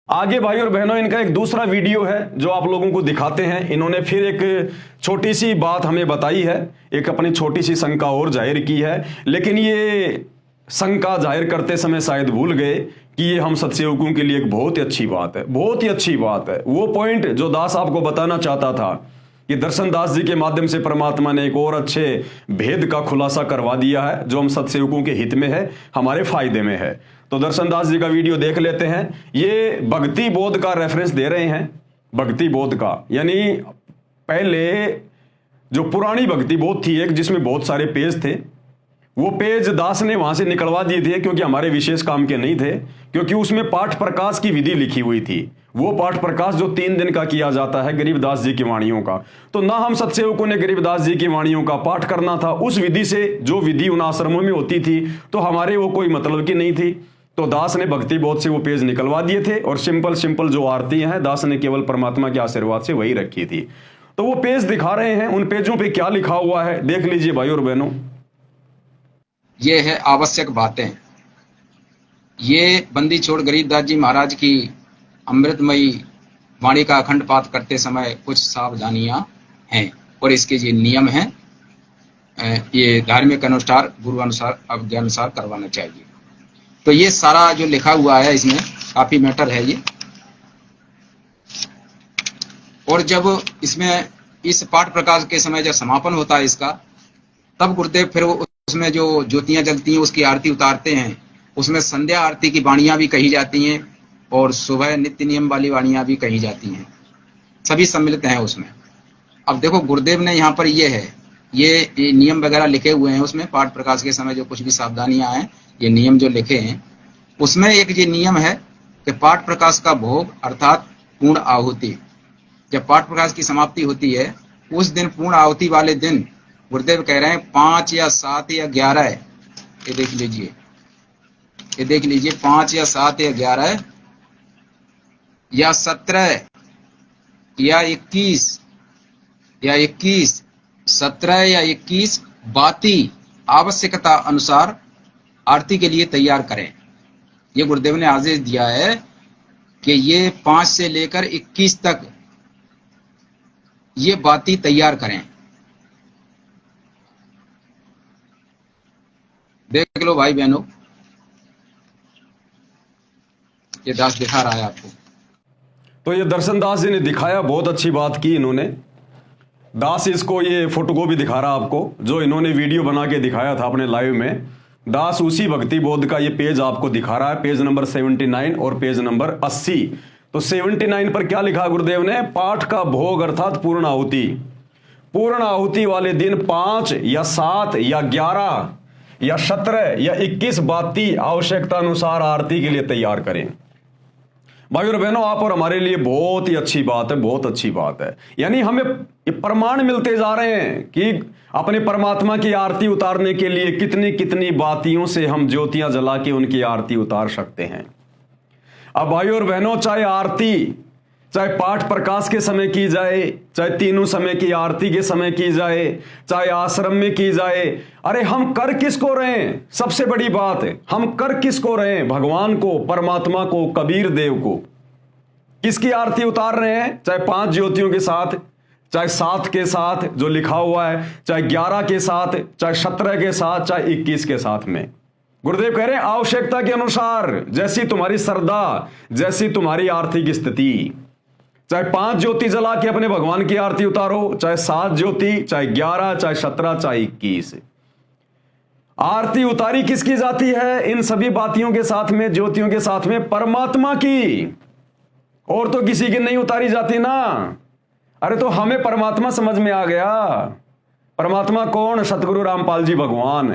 आगे भाई और बहनों, इनका एक दूसरा वीडियो है जो आप लोगों को दिखाते हैं। इन्होंने फिर एक छोटी सी बात हमें बताई है, एक अपनी छोटी सी शंका और जाहिर की है, लेकिन ये शंका जाहिर करते समय शायद भूल गए कि ये हम सत्सेवकों के लिए एक बहुत ही अच्छी बात है, बहुत ही अच्छी बात है। वो पॉइंट जो दास आपको बताना चाहता था कि दर्शन दास जी के माध्यम से परमात्मा ने एक और अच्छे भेद का खुलासा करवा दिया है जो हम सत्सेवकों के हित में है, हमारे फायदे में है। तो दर्शन दास जी का वीडियो देख लेते हैं। ये भक्ति बोध का रेफरेंस दे रहे हैं, भक्ति बोध का, यानी पहले जो पुरानी भक्ति बोध थी एक, जिसमें बहुत सारे पेज थे, वो पेज दास ने वहां से निकलवा दिए थे क्योंकि हमारे विशेष काम के नहीं थे, क्योंकि उसमें पाठ प्रकाश की विधि लिखी हुई थी। वो पाठ प्रकाश जो 3 दिन का किया जाता है गरीबदास जी की वाणियों का, तो ना हम सत्सेवकों ने गरीबदास जी की वाणियों का पाठ करना था उस विधि से, जो विधि उन आश्रमों में होती थी, तो हमारे वो कोई मतलब की नहीं थी। तो दास ने भक्ति बोध से वो पेज निकलवा दिए थे और सिंपल सिंपल जो आरतियां हैं दास ने केवल परमात्मा के आशीर्वाद से वही रखी थी। तो वो पेज दिखा रहे हैं, उन पेजों पे क्या लिखा हुआ है देख लीजिए भाई और बहनों। ये है आवश्यक बातें। ये बंदी छोड़ गरीबदास जी महाराज की अमृतमयी वाणी का अखंड पाठ करते समय कुछ सावधानियां हैं और इसके ये नियम हैं। ये धार्मिक अनुसार, गुरु अनुसार, अवज्ञा अनुसार करवाना चाहिए। तो ये सारा जो लिखा हुआ है इसमें काफी मैटर है ये। और जब इसमें इस पाठ प्रकाश के समय जब समापन होता है इसका, तब गुरुदेव फिर उसमें जो ज्योतियां जलती हैं उसकी आरती उतारते हैं। उसमें संध्या आरती की वाणियां भी कही जाती हैं और सुबह नित्य नियम वाली वाणियां भी कही जाती हैं, सभी सम्मिलित हैं उसमें। अब देखो गुरुदेव ने यहाँ पर ये नियम वगैरह लिखे हुए हैं उसमें, पाठ प्रकाश के समय जो कुछ भी सावधानियां हैं, ये नियम जो लिखे हैं उसमें एक ये नियम है कि पाठ प्रकाश का भोग अर्थात पूर्ण आहुति, जब पाठ प्रकाश की समाप्ति होती है उस दिन, पूर्ण आहुति वाले दिन गुरुदेव कह रहे हैं 5 या 7 या 11, ये देख लीजिए, ये देख लीजिए, 5 या 7 या 11 या 17 या 21 या 21, 17 या 21 बाती आवश्यकता अनुसार आरती के लिए तैयार करें। ये गुरुदेव ने आदेश दिया है कि ये 5 से लेकर 21 तक ये बाती तैयार करें। देख लो भाई बहनों, ये दास दिखा रहा है आपको। तो ये दर्शन दास जी ने दिखाया, बहुत अच्छी बात की इन्होंने। दास इसको ये फोटोकॉपी दिखा रहा आपको, जो इन्होंने वीडियो बना के दिखाया था अपने लाइव में। दास उसी भक्ति बोध का ये पेज आपको दिखा रहा है, पेज नंबर 79 और पेज नंबर 80। तो 79 पर क्या लिखा गुरुदेव ने? पाठ का भोग अर्थात पूर्ण आहुति, पूर्ण आहुति वाले दिन 5 या 7 या 11 या 17 या 21 बाती आवश्यकता अनुसार आरती के लिए तैयार करें। भाई और बहनों, आप और हमारे लिए बहुत ही अच्छी बात है, बहुत अच्छी बात है। यानी हमें ये प्रमाण मिलते जा रहे हैं कि अपने परमात्मा की आरती उतारने के लिए कितनी कितनी बातियों से हम ज्योतियां जला के उनकी आरती उतार सकते हैं। अब भाई और बहनों, चाहे आरती, चाहे पाठ प्रकाश के समय की जाए, चाहे तीनों समय की आरती के समय की जाए, चाहे आश्रम में की जाए, अरे हम कर किसको रहे हैं? सबसे बड़ी बात है, हम कर किसको रहे हैं? भगवान को, परमात्मा को, कबीर देव को। किसकी आरती उतार रहे हैं? चाहे 5 ज्योतियों के साथ, चाहे 7 के साथ जो लिखा हुआ है, चाहे 11 के साथ, चाहे 17 के साथ, चाहे 21 के साथ में। गुरुदेव कह रहे हैं आवश्यकता के अनुसार, जैसी तुम्हारी श्रद्धा, जैसी तुम्हारी आर्थिक स्थिति। चाहे 5 ज्योति जला के अपने भगवान की आरती उतारो, चाहे 7 ज्योति, चाहे 11, चाहे 17, चाहे 21। आरती उतारी किसकी जाती है? इन सभी बातियों के साथ में, ज्योतियों के साथ में परमात्मा की, और तो किसी की नहीं उतारी जाती ना। अरे तो हमें परमात्मा समझ में आ गया। परमात्मा कौन? सतगुरु रामपाल जी भगवान।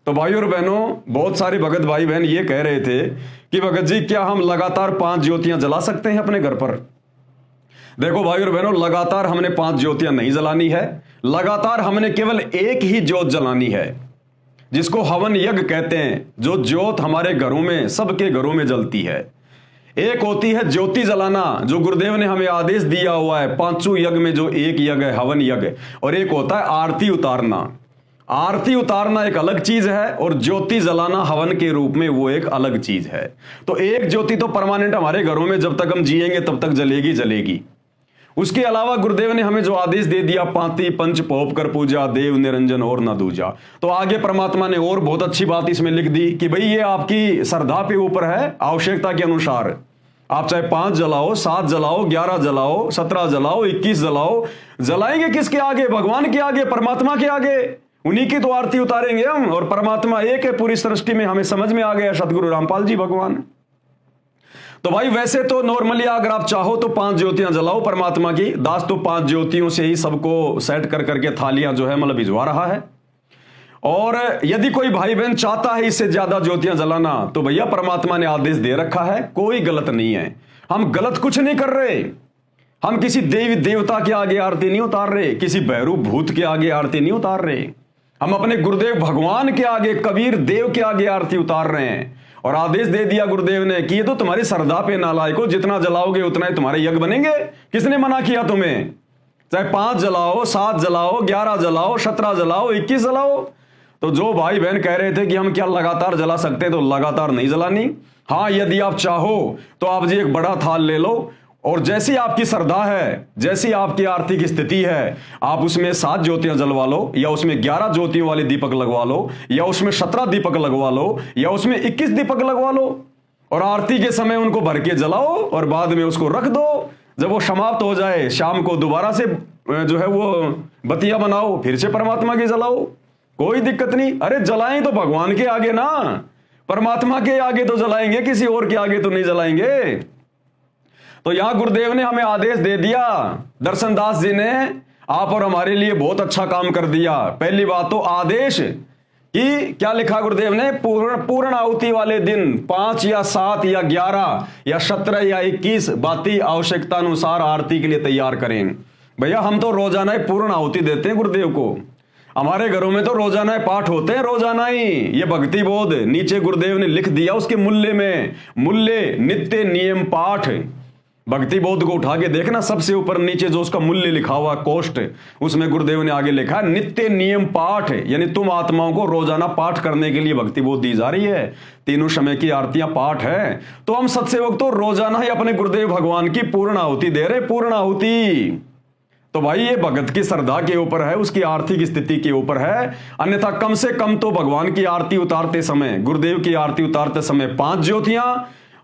तो भाई और बहनों, बहुत सारे भगत भाई बहन ये कह रहे थे कि भगत जी क्या हम लगातार 5 ज्योतियां जला सकते हैं अपने घर पर? देखो भाई और बहनों, लगातार हमने 5 ज्योतियां नहीं जलानी है। लगातार हमने केवल एक ही ज्योत जलानी है, जिसको हवन यज्ञ कहते हैं। जो ज्योत हमारे घरों में, सबके घरों में जलती है। एक होती है ज्योति जलाना, जो गुरुदेव ने हमें आदेश दिया हुआ है 5 यज्ञ में, जो एक यज्ञ है हवन यज्ञ, और एक होता है आरती उतारना। आरती उतारना एक अलग चीज है और ज्योति जलाना हवन के रूप में वो एक अलग चीज है। तो एक ज्योति तो परमानेंट हमारे घरों में जब तक हम जिएंगे तब तक जलेगी जलेगी। उसके अलावा गुरुदेव ने हमें जो आदेश दे दिया, पांति पंच पोप कर पूजा, देव निरंजन और न दूजा। तो आगे परमात्मा ने और बहुत अच्छी बात इसमें लिख दी कि भाई ये आपकी श्रद्धा पे ऊपर है, आवश्यकता के अनुसार आप चाहे 5 जलाओ, 7 जलाओ, 11 जलाओ, 17 जलाओ, 21 जलाओ। जलाएंगे किसके आगे? भगवान के आगे, परमात्मा के आगे। उन्हीं की तो आरती उतारेंगे हम। और परमात्मा एक है पूरी सृष्टि में, हमें समझ में आ गया, सतगुरु रामपाल जी भगवान। तो भाई वैसे तो नॉर्मली अगर आप चाहो तो 5 ज्योतियां जलाओ परमात्मा की। दास तो 5 ज्योतियों से ही सबको सेट कर करके थालियां जो है मतलब भिजवा रहा है। और यदि कोई भाई बहन चाहता है इससे ज्यादा ज्योतियां जलाना तो भैया परमात्मा ने आदेश दे रखा है, कोई गलत नहीं है। हम गलत कुछ नहीं कर रहे। हम किसी देवी देवता के आगे आरती नहीं उतार रहे, किसी भैरू भूत के आगे आरती नहीं उतार रहे। हम अपने गुरुदेव भगवान के आगे, कबीर देव के आगे आरती उतार रहे हैं। और आदेश दे दिया गुरुदेव ने कि ये तो तुम्हारी श्रद्धा पे नालायक हो, जितना जलाओगे उतना ही तुम्हारे यज्ञ बनेंगे। किसने मना किया तुम्हें? चाहे 5 जलाओ, 7 जलाओ, 11 जलाओ, 17 जलाओ, 21 जलाओ। तो जो भाई बहन कह रहे थे कि हम क्या लगातार जला सकते, तो लगातार नहीं जलानी। हाँ, यदि आप चाहो तो आप जी एक बड़ा थाल ले लो और जैसी आपकी श्रद्धा है, जैसी आपकी आर्थिक स्थिति है, आप उसमें 7 ज्योतियां जलवा लो, या उसमें 11 ज्योतियों वाले दीपक लगवा लो, या उसमें 17 दीपक लगवा लो, या उसमें 21 दीपक लगवा लो। और आरती के समय उनको भर के जलाओ और बाद में उसको रख दो। जब वो समाप्त हो जाए शाम को दोबारा से जो है वो बतिया बनाओ, फिर से परमात्मा की जलाओ, कोई दिक्कत नहीं। अरे जलाएं तो भगवान के आगे ना, परमात्मा के आगे तो जलाएंगे, किसी और के आगे तो नहीं जलाएंगे। तो यहां गुरुदेव ने हमें आदेश दे दिया, दर्शन दास जी ने आप और हमारे लिए बहुत अच्छा काम कर दिया। पहली बात तो आदेश कि क्या लिखा गुरुदेव ने, पूर्ण आहुति वाले दिन 5 या 7 या 11 या 17 या 21 बाती आवश्यकता अनुसार आरती के लिए तैयार करें। भैया हम तो रोजाना ही पूर्ण आहुति देते हैं गुरुदेव को। हमारे घरों में तो रोजाना पाठ होते हैं, रोजाना ही। ये भक्ति बोध नीचे गुरुदेव ने लिख दिया उसके मूल्य में, मूल्य नित्य नियम पाठ। भक्ति बोध को उठा के देखना, सबसे ऊपर नीचे जो उसका मूल्य लिखा हुआ कोष्ट, उसमें गुरुदेव ने आगे लिखा है नित्य नियम पाठ, यानी तुम आत्माओं को रोजाना पाठ करने के लिए भक्ति बोध दी जा रही है। तीनों समय की आरतियां पाठ है। तो हम सत्सेवक तो रोजाना ही अपने गुरुदेव भगवान की पूर्ण आहुति दे रहे, पूर्ण आहुति। तो भाई ये भगत की श्रद्धा के ऊपर है, उसकी आर्थिक स्थिति के ऊपर है। अन्यथा कम से कम तो भगवान की आरती उतारते समय, गुरुदेव की आरती उतारते समय 5 ज्योतियां,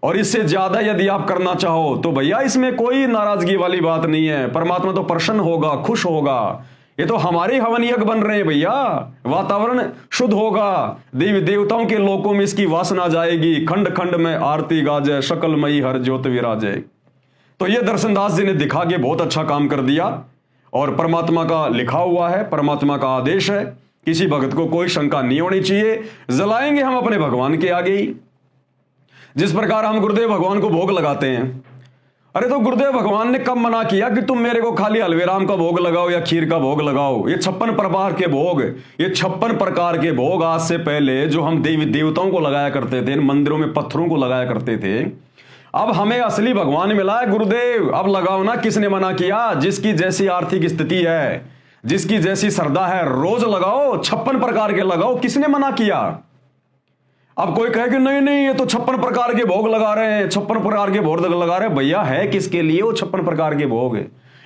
और इससे ज्यादा यदि आप करना चाहो तो भैया इसमें कोई नाराजगी वाली बात नहीं है। परमात्मा तो प्रसन्न होगा, खुश होगा। ये तो हमारे हवन यज्ञ बन रहे हैं भैया, वातावरण शुद्ध होगा, देवी देवताओं के लोकों में इसकी वासना जाएगी, खंड खंड में आरती गाजे, शकलमयी हर ज्योत विराजे। तो ये दर्शनदास जी ने दिखा के बहुत अच्छा काम कर दिया। और परमात्मा का लिखा हुआ है, परमात्मा का आदेश है, किसी भगत को कोई शंका नहीं होनी चाहिए। जलाएंगे हम अपने भगवान के आगे ही। जिस प्रकार हम गुरुदेव भगवान को भोग लगाते हैं, अरे तो गुरुदेव भगवान ने कब मना किया कि तुम मेरे को खाली हलवेराम का भोग लगाओ या खीर का भोग लगाओ? ये 56 प्रकार के भोग, ये 56 प्रकार के भोग आज से पहले जो हम देवी देवताओं को लगाया करते थे, मंदिरों में पत्थरों को लगाया करते थे, अब हमें असली भगवान मिला है गुरुदेव। अब लगाओ ना, किसने मना किया? जिसकी जैसी आर्थिक स्थिति है, जिसकी जैसी श्रद्धा है, रोज लगाओ, 56 प्रकार के लगाओ, किसने मना किया? अब कोई कहे कि नहीं नहीं ये तो 56 प्रकार के भोग लगा रहे हैं, 56 प्रकार के भोग लगा रहे हैं। भैया है किसके लिए वो 56 प्रकार के भोग?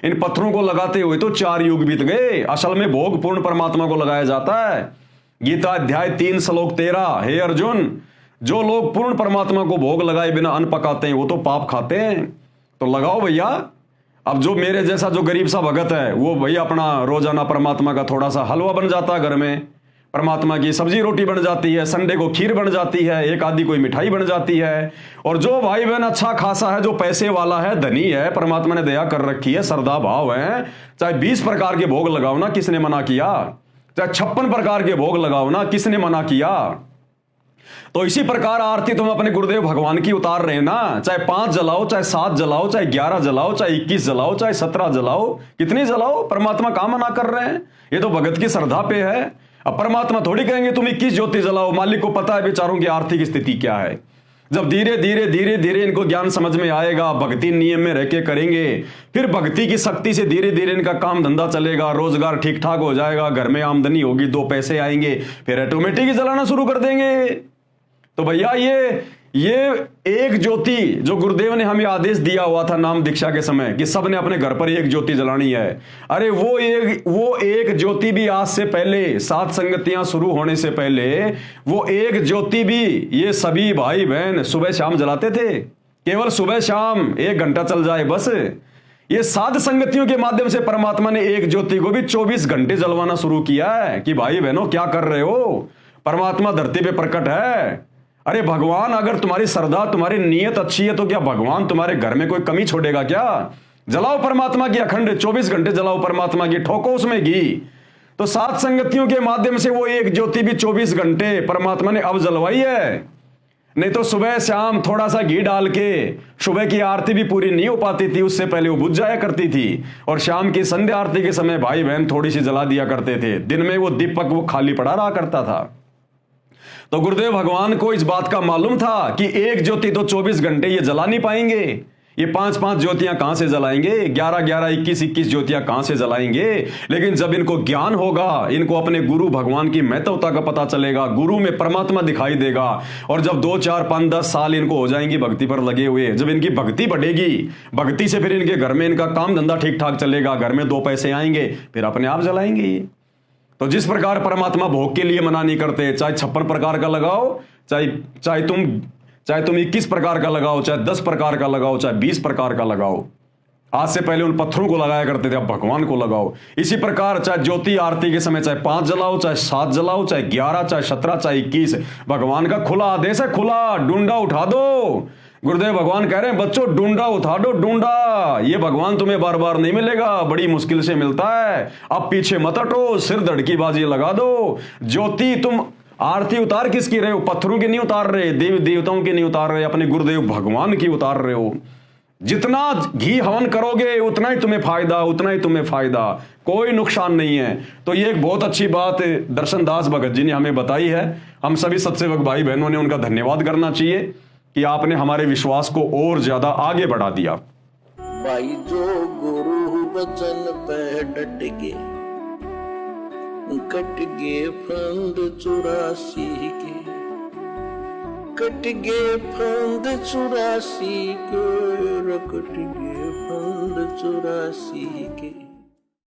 इन पत्थरों को लगाते हुए तो 4 युग बीत गए। असल में भोग पूर्ण परमात्मा को लगाया जाता है। गीता अध्याय 3 श्लोक 13, हे अर्जुन, जो लोग पूर्ण परमात्मा को भोग लगाए बिना अन्न पकाते हैं वो तो पाप खाते हैं। तो लगाओ भैया। अब जो मेरे जैसा जो गरीब सा भगत है वो भैया अपना रोजाना परमात्मा का थोड़ा सा हलवा बन जाता है, घर में परमात्मा की सब्जी रोटी बन जाती है, संडे को खीर बन जाती है, एक आधी कोई मिठाई बन जाती है। और जो भाई बहन अच्छा खासा है, जो पैसे वाला है, धनी है, परमात्मा ने दया कर रखी है, श्रद्धा भाव है, चाहे 20 प्रकार के भोग लगाओ ना, किसने मना किया? चाहे 56 प्रकार के भोग लगाओ ना, किसने मना किया? तो इसी प्रकार आरती तुम अपने गुरुदेव भगवान की उतार रहे हैं ना, चाहे 5 जलाओ, चाहे 7 जलाओ, चाहे 11 जलाओ, चाहे 21 जलाओ, चाहे 17 जलाओ, कितनी जलाओ, परमात्मा कहां मना कर रहे हैं? ये तो भगत की श्रद्धा पे है। अब परमात्मा थोड़ी कहेंगे तुम 21 ज्योति जलाओ, मालिक को पता है बेचारों की आर्थिक स्थिति क्या है। जब धीरे धीरे धीरे धीरे इनको ज्ञान समझ में आएगा, भक्ति नियम में रह के करेंगे, फिर भक्ति की शक्ति से धीरे धीरे इनका काम धंधा चलेगा, रोजगार ठीक ठाक हो जाएगा, घर में आमदनी होगी, 2 पैसे आएंगे, फिर ऑटोमेटिक ही जलाना शुरू कर देंगे। तो भैया ये एक ज्योति जो गुरुदेव ने हमें आदेश दिया हुआ था नाम दीक्षा के समय कि सबने अपने घर पर एक ज्योति जलानी है, अरे वो एक ज्योति भी आज से पहले, 7 संगतियां शुरू होने से पहले वो एक ज्योति भी ये सभी भाई बहन सुबह शाम जलाते थे। केवल सुबह शाम 1 घंटा चल जाए बस। ये 7 संगतियों के माध्यम से परमात्मा ने एक ज्योति को भी 24 घंटे जलवाना शुरू किया है कि भाई बहनों क्या कर रहे हो, परमात्मा धरती पे प्रकट है। अरे भगवान, अगर तुम्हारी श्रद्धा, तुम्हारी नीयत अच्छी है तो क्या भगवान तुम्हारे घर में कोई कमी छोड़ेगा क्या? जलाओ परमात्मा की अखंड 24 घंटे जलाओ परमात्मा की, ठोको उसमें घी। तो 7 संगतियों के माध्यम से वो एक ज्योति भी 24 घंटे परमात्मा ने अब जलवाई है। नहीं तो सुबह शाम थोड़ा सा घी डाल के सुबह की आरती भी पूरी नहीं हो पाती थी, उससे पहले वो बुझ जाया करती थी, और शाम की संध्या आरती के समय भाई बहन थोड़ी सी जला दिया करते थे। दिन में वो दीपक वो खाली पड़ा रहा करता था। तो गुरुदेव भगवान को इस बात का मालूम था कि एक ज्योति तो 24 घंटे ये जला नहीं पाएंगे, ये 5-5 ज्योतियां कहां से जलाएंगे, 11-11, 21-21 ज्योतियां कहां से जलाएंगे। लेकिन जब इनको ज्ञान होगा, इनको अपने गुरु भगवान की महत्वता का पता चलेगा, गुरु में परमात्मा दिखाई देगा, और जब 2, 4, 5, 10 साल इनको हो जाएंगी भक्ति पर लगे हुए, जब इनकी भक्ति बढ़ेगी, भक्ति से फिर इनके घर में इनका काम धंधा ठीक ठाक चलेगा, घर में 2 पैसे आएंगे, फिर अपने आप जलाएंगे। तो जिस प्रकार परमात्मा भोग के लिए मना नहीं करते, चाहे 56 प्रकार का लगाओ, चाहे तुम 21 प्रकार का लगाओ, चाहे 10 प्रकार का लगाओ, चाहे 20 प्रकार का लगाओ। आज से पहले उन पत्थरों को लगाया करते थे, अब भगवान को लगाओ। इसी प्रकार चाहे ज्योति आरती के समय चाहे 5 जलाओ, चाहे 7 जलाओ, चाहे 11, चाहे 17, चाहे 21, भगवान का खुला आदेश है, खुला डूंडा उठा दो। गुरुदेव भगवान कह रहे हैं बच्चों डूंडा उठा दो, डूंडा। ये भगवान तुम्हें बार बार नहीं मिलेगा, बड़ी मुश्किल से मिलता है। अब पीछे मत हटो, सिर धड़की बाजी लगा दो। ज्योति तुम आरती उतार किसकी रहे हो? पत्थरों की नहीं उतार रहे, देवी देवताओं की नहीं उतार रहे, अपने गुरुदेव भगवान की उतार रहे हो। जितना घी हवन करोगे उतना ही तुम्हें फायदा, उतना ही तुम्हें फायदा, कोई नुकसान नहीं है। तो ये एक बहुत अच्छी बात दर्शन दास भगत जी ने हमें बताई है। हम सभी सत्सेवक भाई बहनों ने उनका धन्यवाद करना चाहिए कि आपने हमारे विश्वास को और ज्यादा आगे बढ़ा दिया। भाई जो गुरु वचन पे डट गए, कट गए फंद 84 के, कट गए फंद 84 के, कट गए फंद 84 के।